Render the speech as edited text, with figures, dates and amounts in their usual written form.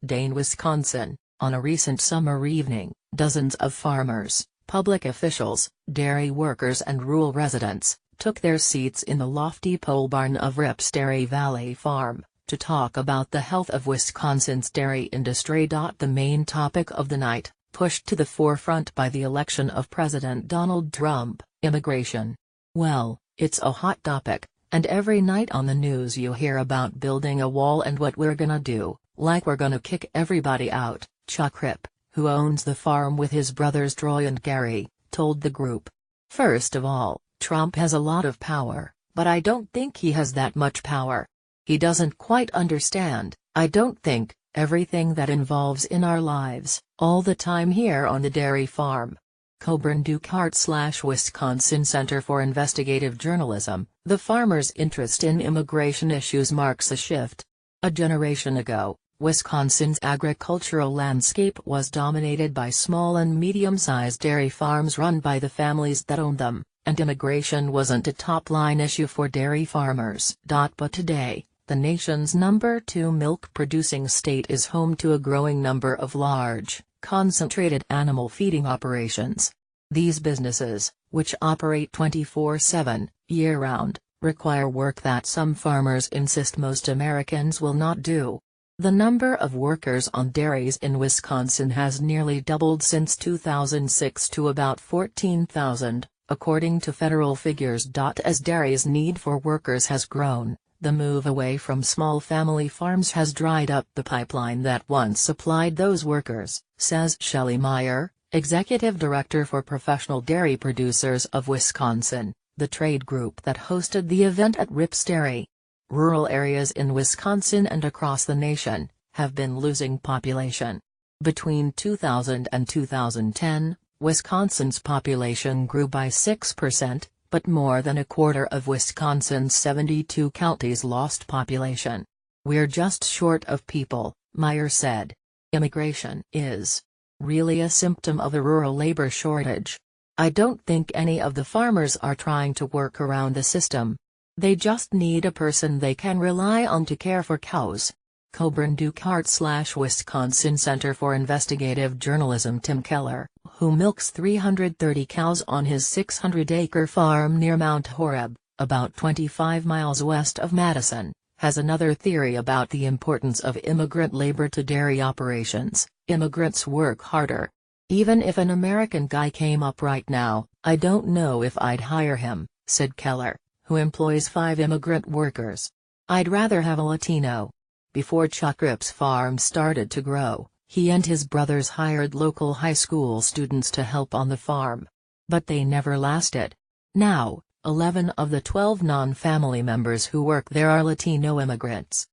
Dane, Wisconsin. On a recent summer evening, dozens of farmers, public officials, dairy workers and rural residents took their seats in the lofty pole barn of Rip's Dairy Valley Farm to talk about the health of Wisconsin's dairy industry. The main topic of the night, pushed to the forefront by the election of President Donald Trump, immigration. Well, it's a hot topic, and every night on the news you hear about building a wall and what we're gonna do, like we're gonna kick everybody out. Chuck Rip, who owns the farm with his brothers Troy and Gary, told the group. First of all, Trump has a lot of power, but I don't think he has that much power. He doesn't quite understand, I don't think, everything that involves in our lives, all the time here on the dairy farm. Coburn Ducart / Wisconsin Center for Investigative Journalism. The farmers' interest in immigration issues marks a shift. A generation ago, Wisconsin's agricultural landscape was dominated by small and medium-sized dairy farms run by the families that owned them, and immigration wasn't a top-line issue for dairy farmers. But today, the nation's number 2 milk-producing state is home to a growing number of large, concentrated animal feeding operations. These businesses, which operate 24/7, year-round, require work that some farmers insist most Americans will not do. The number of workers on dairies in Wisconsin has nearly doubled since 2006 to about 14,000, according to federal figures. As dairies' need for workers has grown, the move away from small family farms has dried up the pipeline that once supplied those workers, says Shelley Meyer, executive director for Professional Dairy Producers of Wisconsin, the trade group that hosted the event at Rip's Dairy. Rural areas in Wisconsin and across the nation have been losing population. Between 2000 and 2010, Wisconsin's population grew by 6%, but more than a quarter of Wisconsin's 72 counties lost population. We're just short of people, Meyer said. Immigration is really a symptom of a rural labor shortage. I don't think any of the farmers are trying to work around the system. They just need a person they can rely on to care for cows. Coburn Ducart / Wisconsin Center for Investigative Journalism. Tim Keller, who milks 330 cows on his 600-acre farm near Mount Horeb, about 25 miles west of Madison, has another theory about the importance of immigrant labor to dairy operations. Immigrants work harder. Even if an American guy came up right now, I don't know if I'd hire him, said Keller, who employs 5 immigrant workers. I'd rather have a Latino. Before Chuck Rip's farm started to grow, he and his brothers hired local high school students to help on the farm. But they never lasted. Now, 11 of the 12 non-family members who work there are Latino immigrants.